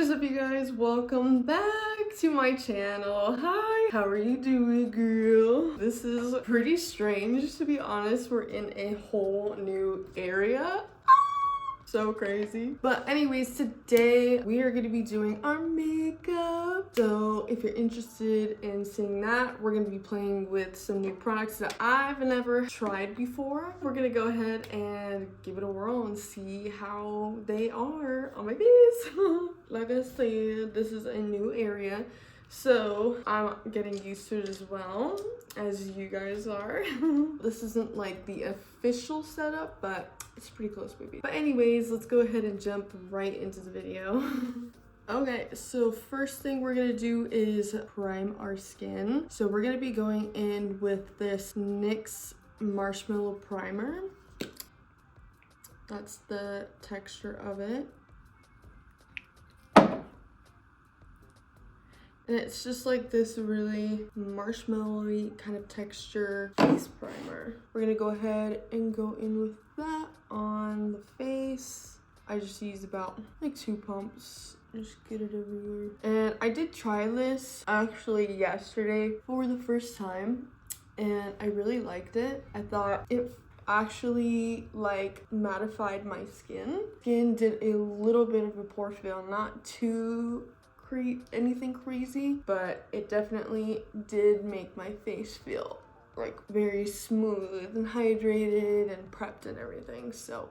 is up, you guys? Welcome back to my channel. Hi, how are you doing, girl? This is pretty strange, to be honest. We're in a whole new area. So crazy. But anyways, today we are going to be doing our makeup. So if you're interested in seeing that, we're going to be playing with some new products that I've never tried before. We're going to go ahead and give it a whirl and see how they are on my face. Like I said, this is a new area, so I'm getting used to it as well, as you guys are. This isn't like the official setup, but it's pretty close, baby. But anyways, let's go ahead and jump right into the video. Okay, so first thing we're gonna do is prime our skin. So we're gonna be going in with this NYX Marshmallow Primer. That's the texture of it. And it's just like this really marshmallowy kind of texture face primer. We're gonna go ahead and go in with that on the face. I just used about like 2 pumps. Just get it everywhere. And I did try this actually yesterday for the first time, and I really liked it. I thought it actually like mattified my skin. Skin did a little bit of a pore fill, not too anything crazy, but it definitely did make my face feel like very smooth and hydrated and prepped and everything. So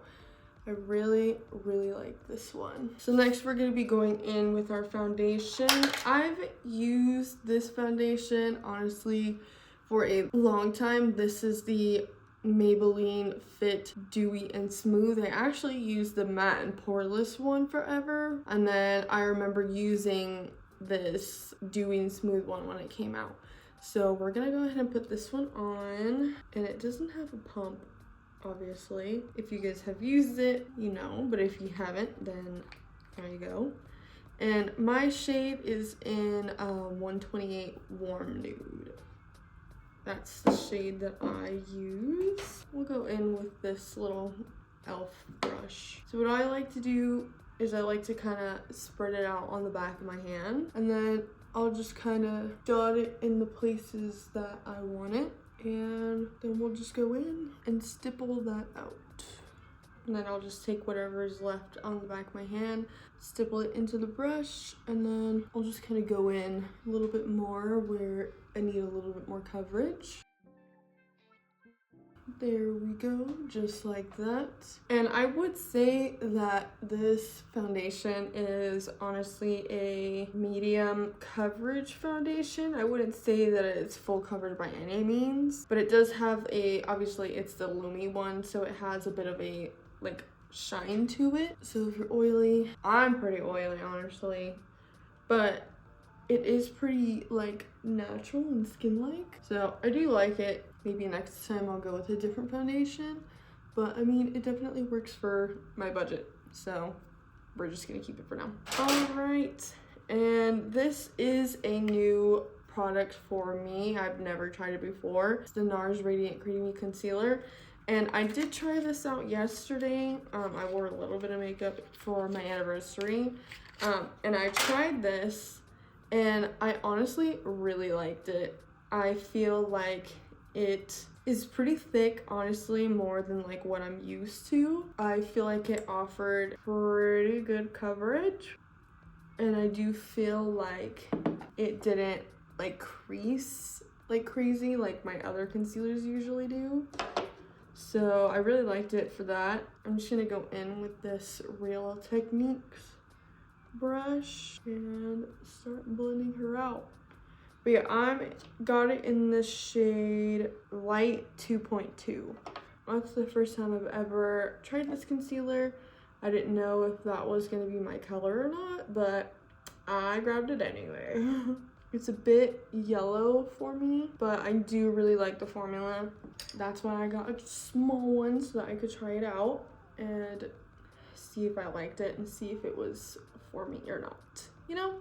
I really like this one. So next we're going to be going in with our foundation. I've used this foundation honestly for a long time. This is the Maybelline Fit Dewy and Smooth. I actually used the matte and poreless one forever, and then I remember using this Dewy and Smooth one when it came out. So we're gonna go ahead and put this one on, and it doesn't have a pump, obviously. If you guys have used it, you know, but if you haven't, then there you go. And my shade is in 128 Warm Nude. That's the shade that I use. We'll go in with this little e.l.f. brush. So what I like to do is I like to kind of spread it out on the back of my hand, and then I'll just kind of dot it in the places that I want it, and then we'll just go in and stipple that out. And then I'll just take whatever is left on the back of my hand, stipple it into the brush, and then I'll just kind of go in a little bit more where I need a little bit more coverage. There we go, just like that. And I would say that this foundation is honestly a medium coverage foundation. I wouldn't say that it's full coverage by any means, but it does have obviously it's the Lumi one, so it has a bit of a like shine to it. So if you're oily, I'm pretty oily honestly, but it is pretty like natural and skin-like, so I do like it. Maybe next time I'll go with a different foundation, but I mean it definitely works for my budget, so we're just gonna keep it for now. All right, and this is a new product for me. I've never tried it before. It's the NARS Radiant Creamy Concealer, and I did try this out yesterday. I wore a little bit of makeup for my anniversary, and I tried this, and I honestly really liked it. I feel like it is pretty thick, honestly, more than like what I'm used to. I feel like it offered pretty good coverage, and I do feel like it didn't like crease like crazy like my other concealers usually do. So I really liked it for that. I'm just gonna go in with this Real Techniques brush and start blending her out. But yeah, I got it in the shade Light 2.2. That's the first time I've ever tried this concealer. I didn't know if that was gonna be my color or not, but I grabbed it anyway. It's a bit yellow for me, but I do really like the formula. That's why I got a small one so that I could try it out and see if I liked it and see if it was for me or not. You know,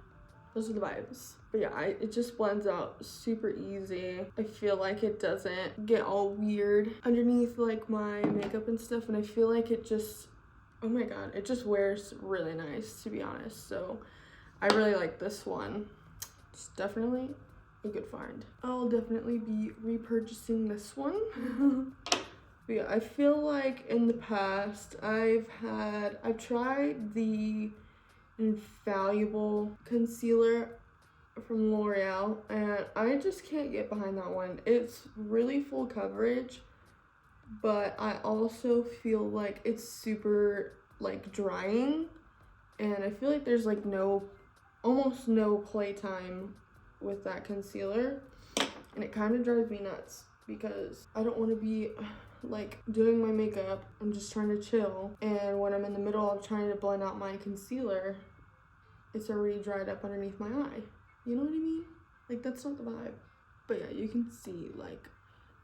those are the vibes. But yeah, it just blends out super easy. I feel like it doesn't get all weird underneath like my makeup and stuff, and I feel like it just, oh my god, it just wears really nice, to be honest. So I really like this one. It's definitely a good find. I'll definitely be repurchasing this one. But yeah, I feel like in the past I've tried the Infallible concealer from L'Oreal, and I just can't get behind that one. It's really full coverage, but I also feel like it's super like drying, and I feel like there's like almost no playtime with that concealer, and it kind of drives me nuts because I don't want to be like doing my makeup. I'm just trying to chill, and when I'm in the middle of trying to blend out my concealer, it's already dried up underneath my eye. You know what I mean? Like, that's not the vibe. But yeah, you can see like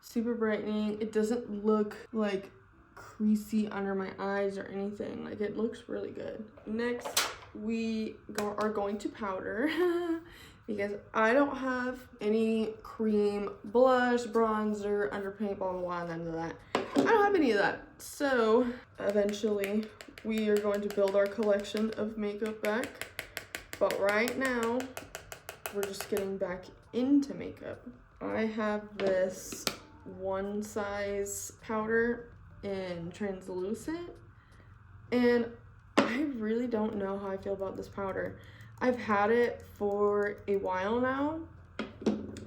super brightening. It doesn't look like creasy under my eyes or anything. Like, it looks really good. Next, we are going to powder because I don't have any cream, blush, bronzer, underpaint, blah, blah, blah, none of that. I don't have any of that. So eventually we are going to build our collection of makeup back. But right now, we're just getting back into makeup. I have this one size powder in translucent, and I really don't know how I feel about this powder. I've had it for a while now,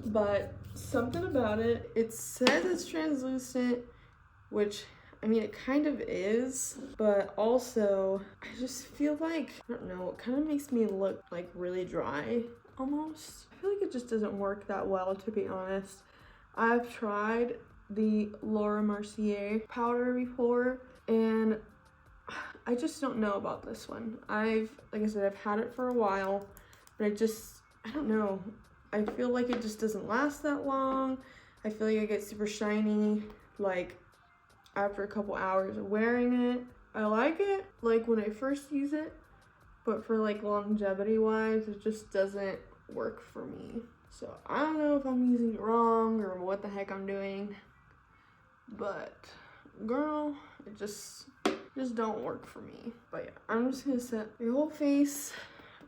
but something about it, it says it's translucent, which I mean, it kind of is, but also I just feel like, I don't know, it kind of makes me look like really dry almost. I feel like it just doesn't work that well, to be honest. I've tried the Laura Mercier powder before, and I just don't know about this one. Like I said, I've had it for a while, but I don't know. I feel like it just doesn't last that long. I feel like I get super shiny, like, after a couple hours of wearing it. I like it, like, when I first use it, but for, like, longevity-wise, it just doesn't work for me. So, I don't know if I'm using it wrong or what the heck I'm doing, but, girl, it just don't work for me. But, yeah, I'm just gonna set your whole face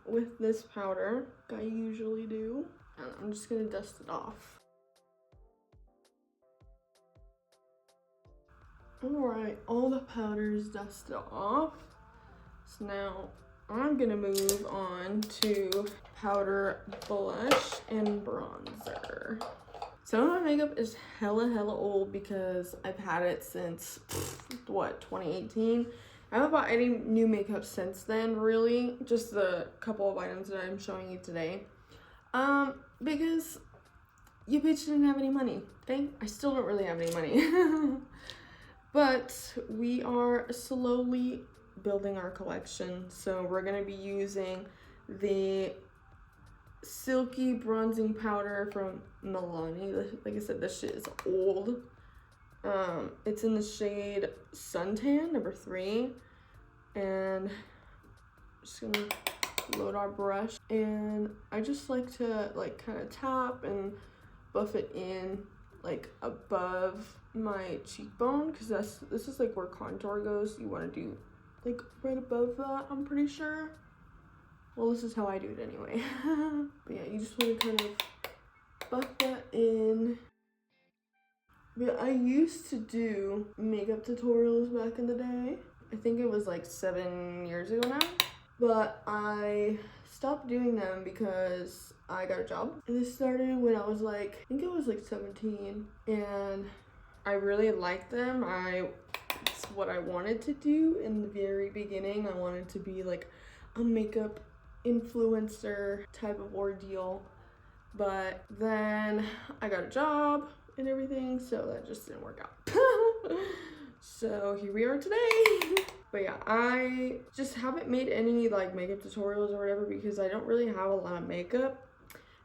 with this powder, like I usually do, and I'm just gonna dust it off. Alright, all the powder's dusted off. So now I'm gonna move on to powder, blush, and bronzer. Some of my makeup is hella old because I've had it since, what, 2018? I haven't bought any new makeup since then, really. Just the couple of items that I'm showing you today. Because you bitch didn't have any money. I still don't really have any money. But we are slowly building our collection. So we're going to be using the Silky Bronzing Powder from Milani. Like I said, this shit is old. It's in the shade Suntan, number 3. And just going to load our brush. And I just like to, like, kind of tap and buff it in, like, above my cheekbone, because this is like where contour goes. You want to do like right above that, I'm pretty sure. Well, this is how I do it anyway. But yeah, you just want to kind of buff that in. But I used to do makeup tutorials back in the day. I think it was like 7 years ago now, but I stopped doing them because I got a job. And this started when I was like, I think I was like 17, and I really liked them. It's what I wanted to do in the very beginning. I wanted to be like a makeup influencer type of ordeal, but then I got a job and everything, so that just didn't work out. So here we are today. But yeah, I just haven't made any like makeup tutorials or whatever because I don't really have a lot of makeup.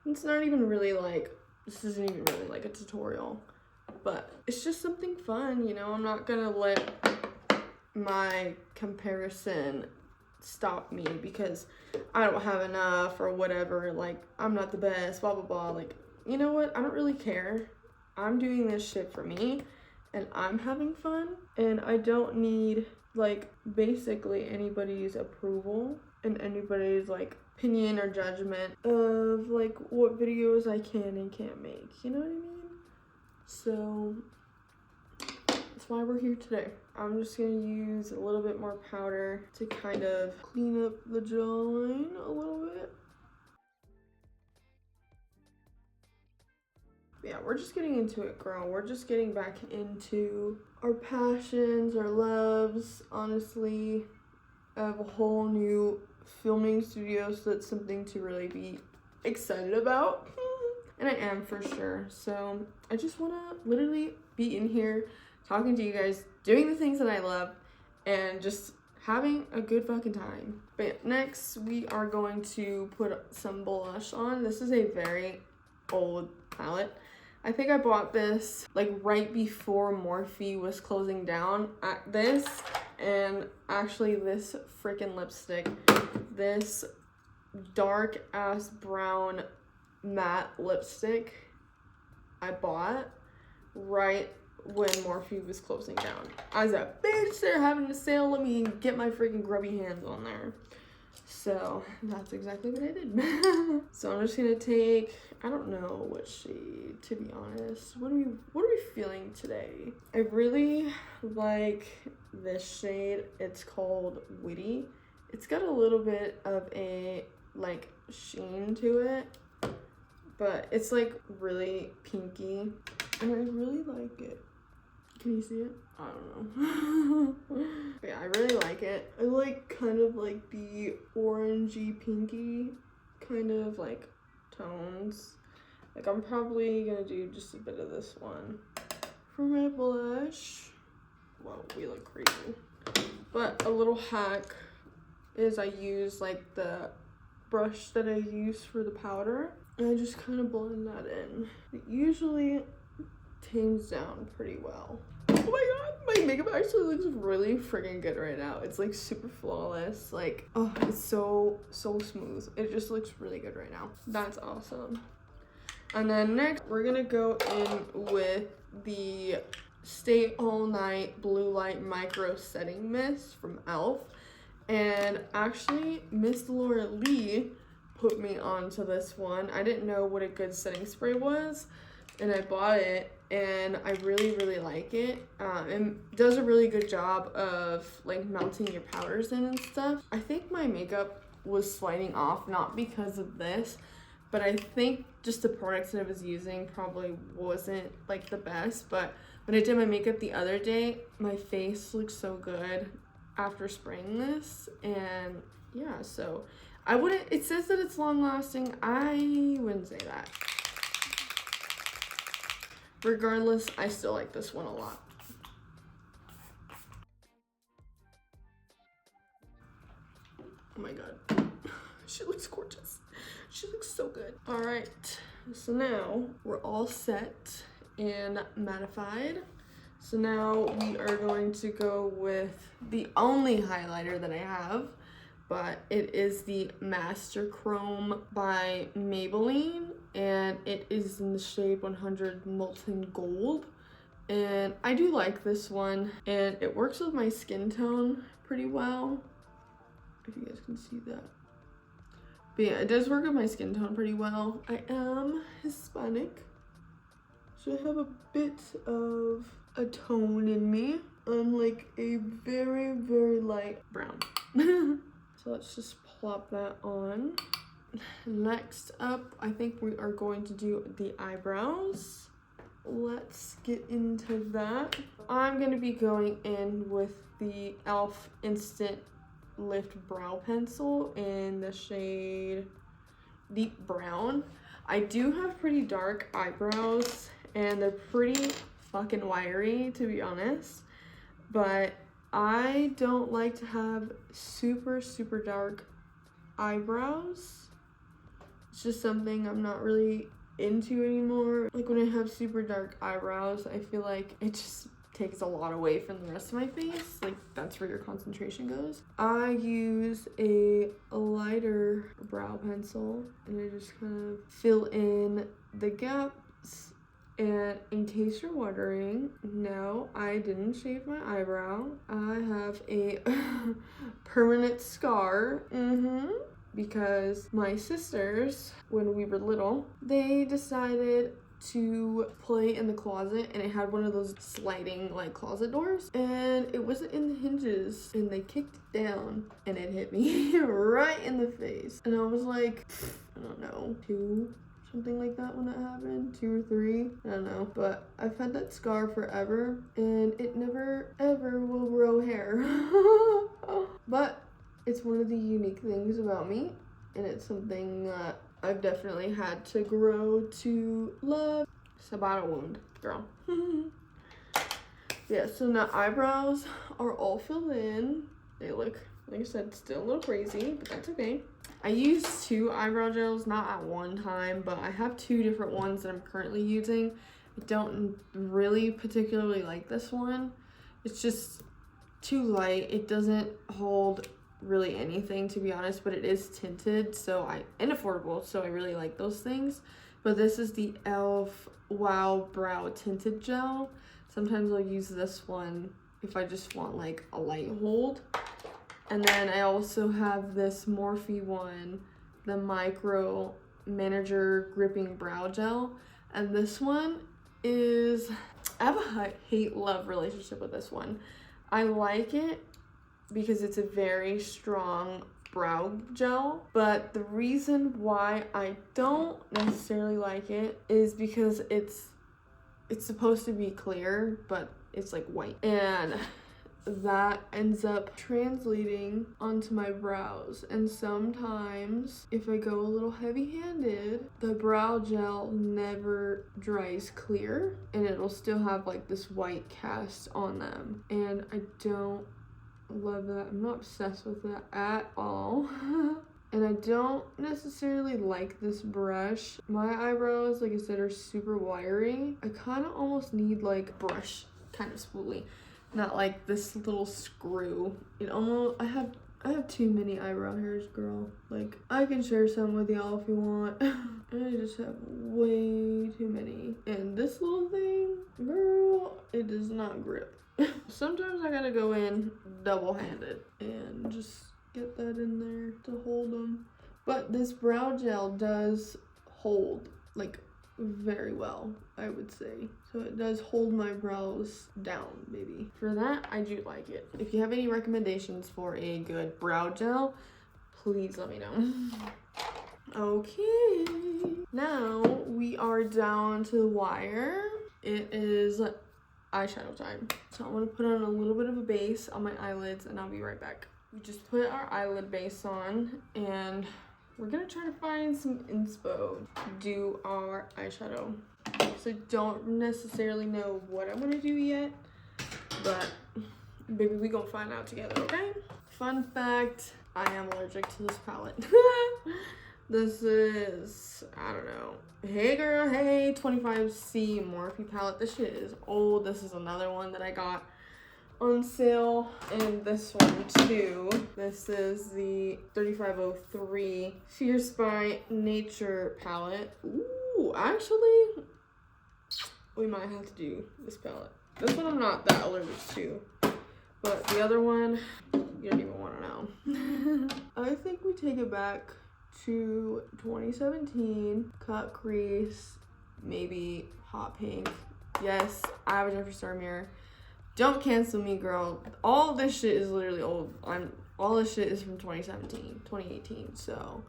It's not even really like, this isn't even really like a tutorial, but it's just something fun, you know. I'm not gonna let my comparison stop me because I don't have enough or whatever, like I'm not the best, blah blah blah. Like, you know what, I don't really care. I'm doing this shit for me and I'm having fun, and I don't need like basically anybody's approval and anybody's like opinion or judgment of like what videos I can and can't make, you know what I mean? So that's why we're here today. I'm just gonna use a little bit more powder to kind of clean up the jawline a little bit. Yeah, we're just getting into it, girl. We're just getting back into our passions, our loves. Honestly, I have a whole new filming studio, so that's something to really be excited about. And I am for sure. So I just want to literally be in here talking to you guys, doing the things that I love, and just having a good fucking time. But next, we are going to put some blush on. This is a very old palette. I think I bought this like right before Morphe was closing down at this, and actually this freaking lipstick, this dark ass brown matte lipstick I bought right when Morphe was closing down. I was like, bitch, they're having a sale, let me get my freaking grubby hands on there. So that's exactly what I did. So I'm just gonna take, I don't know what shade, to be honest. What are we feeling today? I really like this shade. It's called Witty. It's got a little bit of a like sheen to it, but it's like really pinky, and I really like it. Can you see it? I don't know. But yeah, I really like it. I like kind of like the orangey pinky kind of like tones. Like I'm probably gonna do just a bit of this one for my blush. Whoa, we look crazy. But a little hack is I use like the brush that I use for the powder, and I just kind of blend that in. It usually tames down pretty well. Oh my god, my makeup actually looks really freaking good right now. It's like super flawless. Like, oh, it's so smooth. It just looks really good right now. That's awesome. And then next, we're gonna go in with the Stay All Night Blue Light Micro Setting Mist from e.l.f. And actually, Miss Laura Lee put me onto this one. I didn't know what a good setting spray was, and I bought it, and I really like it. It does a really good job of like melting your powders in and stuff. I think my makeup was sliding off, not because of this, but I think just the products that I was using probably wasn't like the best. But when I did my makeup the other day, my face looked so good after spraying this. And yeah, so I wouldn't, it says that it's long lasting. I wouldn't say that. Regardless, I still like this one a lot. Oh my god, she looks gorgeous. She looks so good. All right, so now we're all set and mattified. So now we are going to go with the only highlighter that I have, but it is the Master Chrome by Maybelline, and it is in the shade 100 Molten Gold. And I do like this one, and it works with my skin tone pretty well, if you guys can see that. But yeah, it does work with my skin tone pretty well. I am Hispanic, so I have a bit of a tone in me. I'm like a very light brown. So let's just plop that on. Next up, I think we are going to do the eyebrows. Let's get into that. I'm going to be going in with the e.l.f. Instant Lift Brow Pencil in the shade Deep Brown. I do have pretty dark eyebrows, and they're pretty fucking wiry, to be honest. But I don't like to have super dark eyebrows. It's just something I'm not really into anymore. Like when I have super dark eyebrows, I feel like it just takes a lot away from the rest of my face. Like that's where your concentration goes. I use a lighter brow pencil, and I just kind of fill in the gaps. And in case you're wondering, no, I didn't shave my eyebrow. I have a permanent scar. because my sisters, when we were little, they decided to play in the closet, and it had one of those sliding like closet doors, and it wasn't in the hinges, and they kicked it down and it hit me right in the face. And I was like, I don't know, 2, something like that when that happened, 2 or 3, I don't know, but I've had that scar forever and it never ever will grow hair. But it's one of the unique things about me, and it's something that I've definitely had to grow to love. It's about a wound, girl. Yeah, so now eyebrows are all filled in. They look, like I said, still a little crazy, but that's okay. I use 2 eyebrow gels, not at one time, but I have 2 different ones that I'm currently using. I don't really particularly like this one. It's just too light. It doesn't hold really anything, to be honest, but it is tinted, and affordable, so I really like those things. But this is the e.l.f. Wow Brow Tinted Gel. Sometimes I'll use this one if I just want like a light hold. And then I also have this Morphe one, the Micro Manager Gripping Brow Gel, and this one is, I have a hate-love relationship with this one. I like it because it's a very strong brow gel, but the reason why I don't necessarily like it is because it's supposed to be clear, but it's like white, and that ends up translating onto my brows. And sometimes if I go a little heavy-handed, the brow gel never dries clear and it'll still have like this white cast on them, and I don't love that. I'm not obsessed with that at all. And I don't necessarily like this brush. My eyebrows, like I said, are super wiry. I kind of almost need like a brush kind of spoolie, not like this little screw. It almost, I have too many eyebrow hairs, girl. Like, I can share some with y'all if you want. I just have way too many. And this little thing, girl, it does not grip. Sometimes I gotta go in double-handed and just get that in there to hold them. But this brow gel does hold like very well, I would say. So it does hold my brows down, maybe. For that, I do like it. If you have any recommendations for a good brow gel, please let me know. Okay, now we are down to the wire. It is eyeshadow time. So I'm gonna put on a little bit of a base on my eyelids and I'll be right back. We just put our eyelid base on and we're gonna try to find some inspo to do our eyeshadow. So I don't necessarily know what I'm gonna do yet, but baby, we gonna find out together, okay? Fun fact, I am allergic to this palette. This is, I don't know. Hey girl, hey, 25C Morphe palette. This shit is old. This is another one that I got on sale, and this one too. This is the 3503 Fierce by Nature palette. Ooh, actually, we might have to do this palette. This one I'm not that allergic to, but the other one, you don't even want to know. I think we take it back to 2017, cut crease, maybe hot pink. Yes, I have a Jeffree Star mirror. Don't cancel me, girl. All this shit is literally old. All this shit is from 2017, 2018. So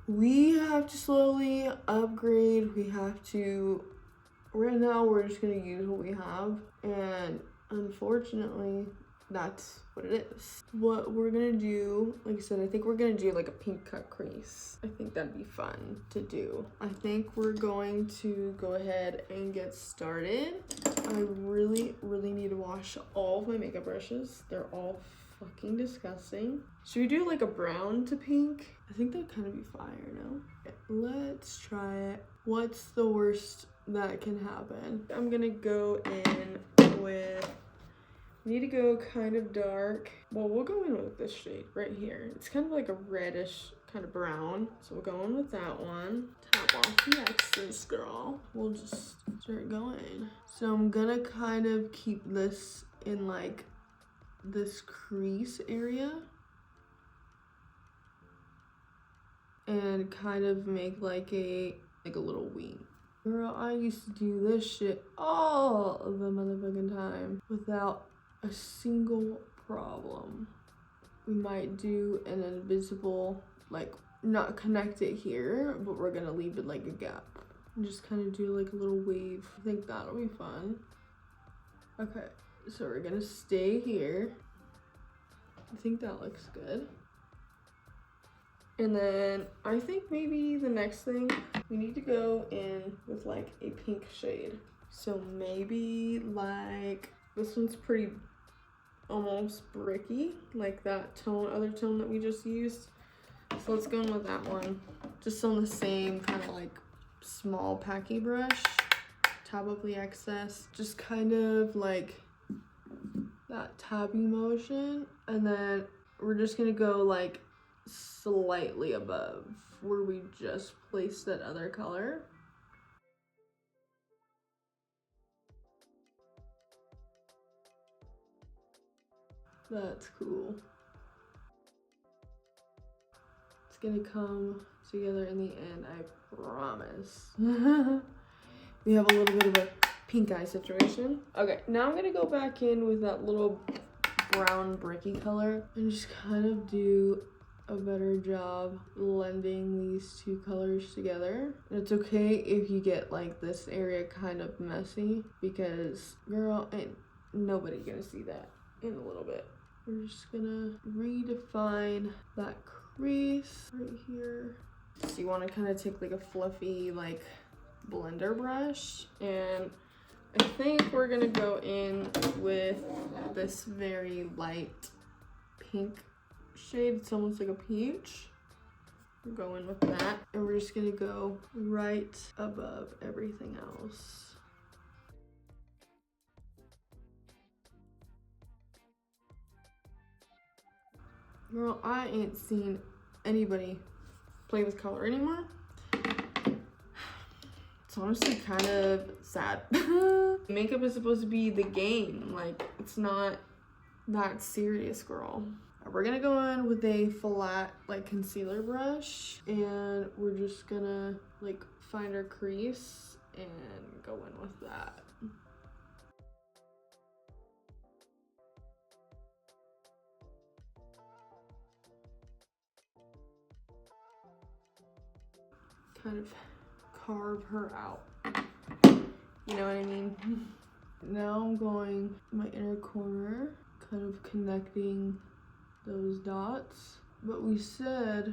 we have to slowly upgrade. We have to, right now we're just gonna use what we have, and unfortunately that's what it is. What we're gonna do, like I said, I think we're gonna do like a pink cut crease. I think that'd be fun to do. I think we're going to go ahead and get started. I really need to wash all of my makeup brushes. They're all fucking disgusting. Should we do like a brown to pink? I think that'd kind of be fire, no? Let's try it. What's the worst that can happen? I'm gonna go in with, need to go kind of dark. Well, we'll go in with this shade right here. It's kind of like a reddish kind of brown. So we'll go in with that one. Tap off the excess, girl. We'll just start going. So I'm gonna kind of keep this in like this crease area. and kind of make like a little wing. Girl, I used to do this shit all of the motherfucking time without a single problem. We might do an invisible, like, not connect it here, but we're gonna leave it like a gap and just kind of do like a little wave. I think that'll be fun. Okay, so we're gonna stay here. I think that looks good. And then I think maybe the next thing, we need to go in with like a pink shade. So maybe like, this one's pretty almost bricky, like that other tone that we just used. So let's go in with that one. Just on the same kind of like small packy brush, tab up the excess, just kind of like that tapping motion. And then we're just gonna go like slightly above where we just placed that other color. That's cool. It's gonna come together in the end, I promise. We have a little bit of a pink eye situation. Okay, now I'm gonna go back in with that little brown bricky color and just kind of do a better job blending these two colors together. And it's okay if you get like this area kind of messy, because girl, ain't nobody gonna see that in a little bit. We're just gonna redefine that crease right here. So you want to kind of take like a fluffy like blender brush, and I think we're gonna go in with this very light pink shade. It's almost like a peach. We're going with that, and we're just gonna go right above everything else. Girl, I ain't seen anybody play with color anymore. It's honestly kind of sad. Makeup is supposed to be the game. Like, it's not that serious, girl. We're gonna go in with a flat, like, concealer brush, and we're just gonna, like, find our crease and go in with that. Kind of carve her out. You know what I mean? Now I'm going my inner corner, kind of connecting those dots. But we said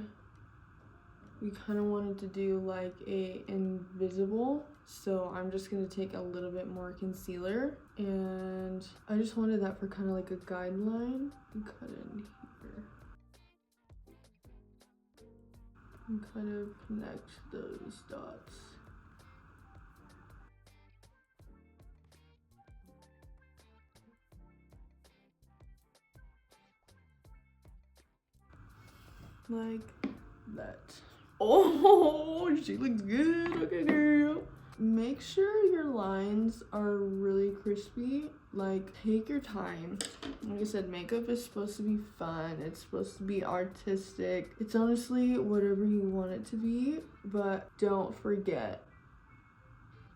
we kind of wanted to do like a invisible. So I'm just gonna take a little bit more concealer, and I just wanted that for kind of like a guideline. And cut in here. And kind of connect those dots. Like that. Oh, she looks good. Okay, girl. Make sure your lines are really crispy. Like, take your time. Like I said, makeup is supposed to be fun. It's supposed to be artistic. It's honestly whatever you want it to be, but don't forget,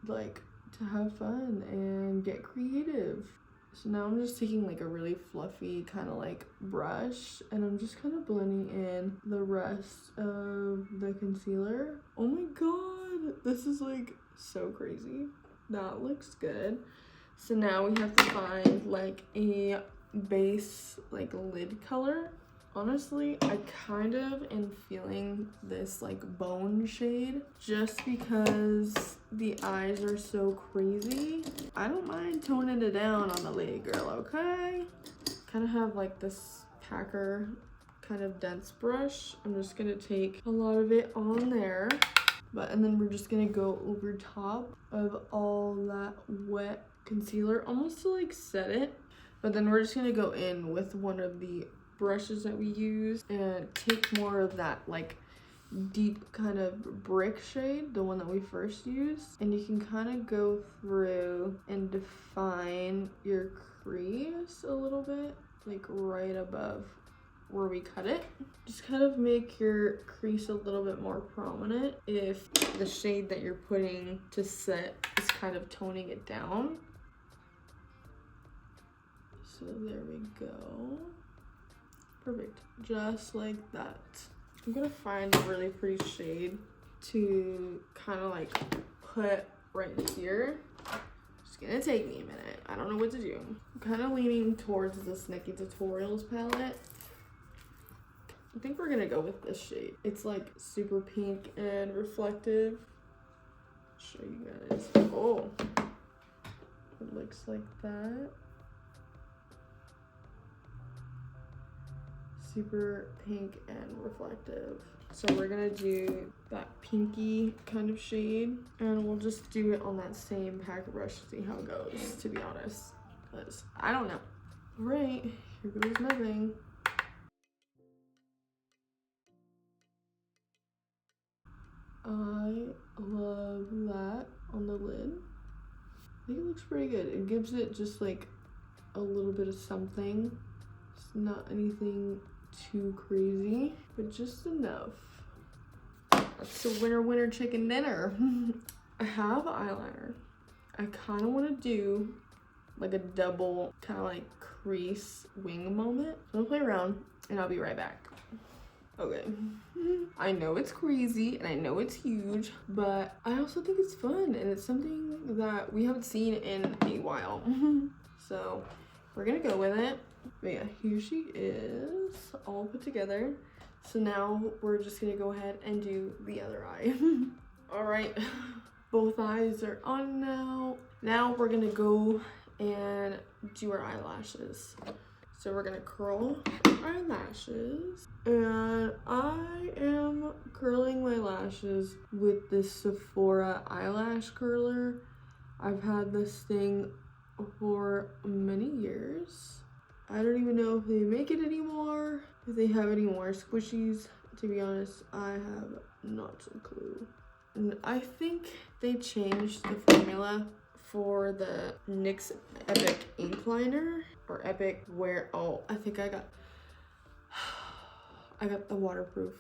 like, to have fun and get creative. So now I'm just taking like a really fluffy kind of like brush, and I'm just kind of blending in the rest of the concealer. Oh my god, this is like so crazy. That looks good. So now we have to find like a base like lid color. Honestly, I kind of am feeling this like bone shade just because the eyes are so crazy. I don't mind toning it down on the lid, girl, okay? Kind of have like this packer kind of dense brush. I'm just gonna take a lot of it on there. And then we're just gonna go over top of all that wet concealer, almost to like set it. But then we're just gonna go in with one of the brushes that we use and take more of that like deep kind of brick shade, the one that we first used, and you can kind of go through and define your crease a little bit, like right above where we cut it. Just kind of make your crease a little bit more prominent if the shade that you're putting to set is kind of toning it down. So there we go. Perfect, just like that. I'm gonna find a really pretty shade to kind of like put right here. It's gonna take me a minute. I don't know what to do. I'm kind of leaning towards this Nikki Tutorials palette. I think we're gonna go with this shade. It's like super pink and reflective. Show you guys. Oh, it looks like that. Super pink and reflective. So we're gonna do that pinky kind of shade, and we'll just do it on that same packet brush to see how it goes, to be honest, because I don't know. All right, here goes my thing. I love that on the lid. I think it looks pretty good. It gives it just like a little bit of something. It's not anything too crazy, but just enough. That's the winner chicken dinner. I have eyeliner. I kind of want to do like a double kind of like crease wing moment. So I'm gonna play around and I'll be right back. Okay. I know it's crazy and I know it's huge, but I also think it's fun and it's something that we haven't seen in a while. So we're gonna go with it. But yeah, here she is, all put together. So now we're just gonna go ahead and do the other eye. All right, both eyes are on now. Now we're gonna go and do our eyelashes. So we're gonna curl our lashes, and I am curling my lashes with this Sephora eyelash curler. I've had this thing for many years. I don't even know if they make it anymore, if they have any more squishies. To be honest, I have not a clue. And I think they changed the formula for the NYX Epic ink liner, or Epic Wear. Oh, I think I got the waterproof.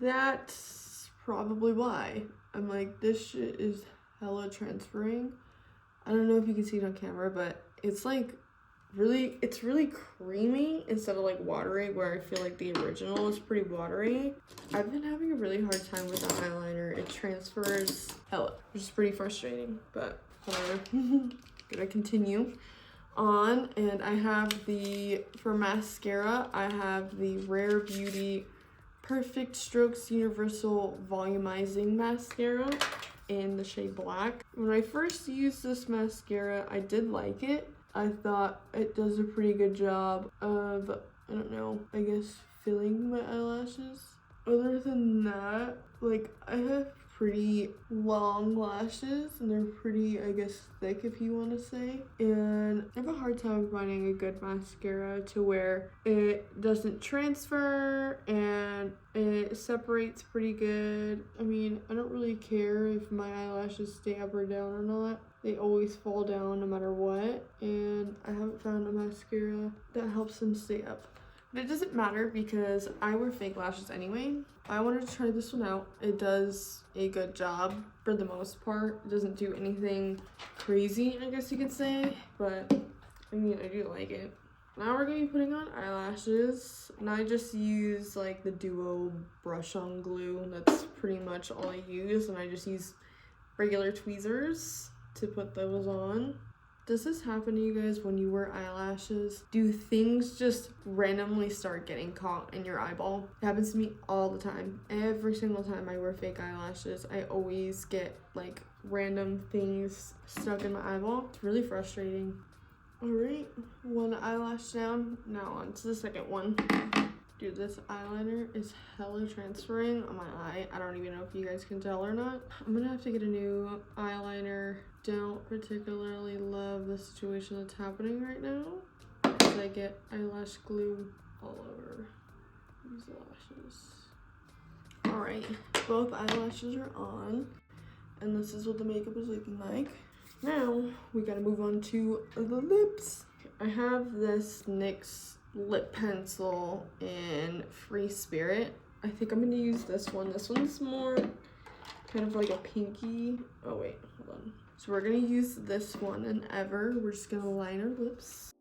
That's probably why. I'm like, this shit is hella transferring. I don't know if you can see it on camera, but it's like it's really creamy instead of like watery, where I feel like the original is pretty watery. I've been having a really hard time with the eyeliner. It transfers hella, which is pretty frustrating, but whatever. Gonna continue on, and I have for mascara, I have the Rare Beauty Perfect Strokes Universal Volumizing Mascara in the shade black. When I first used this mascara, I did like it. I thought it does a pretty good job of, I don't know, I guess filling my eyelashes. Other than that, like, I have pretty long lashes and they're pretty, I guess, thick, if you want to say, and I have a hard time finding a good mascara to where it doesn't transfer and it separates pretty good. I mean, I don't really care if my eyelashes stay up or down or not. They always fall down no matter what, and I haven't found a mascara that helps them stay up. But it doesn't matter because I wear fake lashes anyway. I wanted to try this one out. It does a good job for the most part. It doesn't do anything crazy, I guess you could say, but I mean, I do like it. Now we're gonna be putting on eyelashes, and I just use like the Duo brush on glue. That's pretty much all I use, and I just use regular tweezers to put those on. Does this happen to you guys when you wear eyelashes? Do things just randomly start getting caught in your eyeball? It happens to me all the time. Every single time I wear fake eyelashes, I always get like random things stuck in my eyeball. It's really frustrating. All right, one eyelash down. Now on to the second one. Dude, this eyeliner is hella transferring on my eye. I don't even know if you guys can tell or not. I'm gonna have to get a new eyeliner. Don't particularly love the situation that's happening right now, because I get eyelash glue all over these lashes. All right, both eyelashes are on, and this is what the makeup is looking like. Now we gotta move on to the lips. I have this NYX lip pencil in Free Spirit. I think I'm gonna use this one. This one's more kind of like a pinky. Oh wait, hold on. So we're gonna use this one and Ever. We're just gonna line our lips.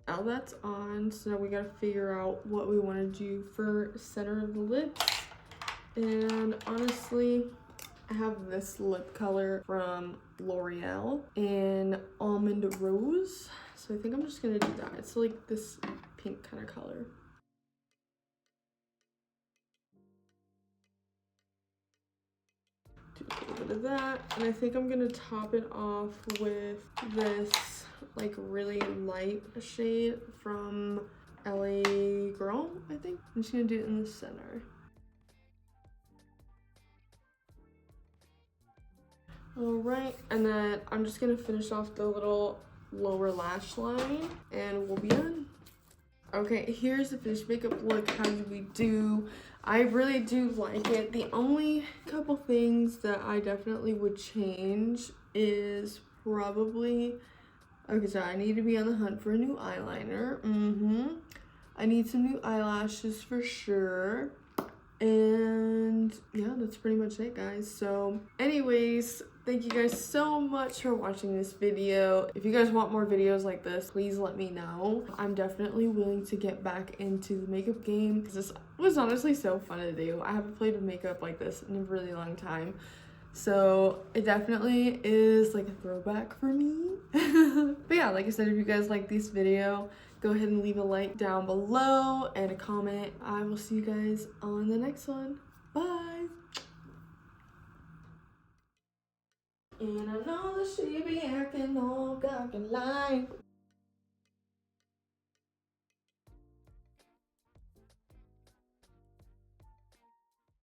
Now that's on, so now we gotta figure out what we want to do for center of the lips. And honestly, I have this lip color from L'Oreal in Almond Rose. So I think I'm just gonna do that. It's like this pink kind of color. Do a little bit of that. And I think I'm gonna top it off with this like really light shade from LA Girl, I think. I'm just gonna do it in the center. All right, and then I'm just gonna finish off the little lower lash line and we'll be done. Okay, here's the finished makeup look. How did we do? I really do like it. The only couple things that I definitely would change is probably, okay, so I need to be on the hunt for a new eyeliner. I need some new eyelashes for sure. And yeah, that's pretty much it, guys. So anyways, thank you guys so much for watching this video. If you guys want more videos like this, please let me know. I'm definitely willing to get back into the makeup game because this was honestly so fun to do. I haven't played with makeup like this in a really long time. So it definitely is like a throwback for me. But yeah, like I said, if you guys like this video, go ahead and leave a like down below and a comment. I will see you guys on the next one. Bye. And I know that she be acting all cocky like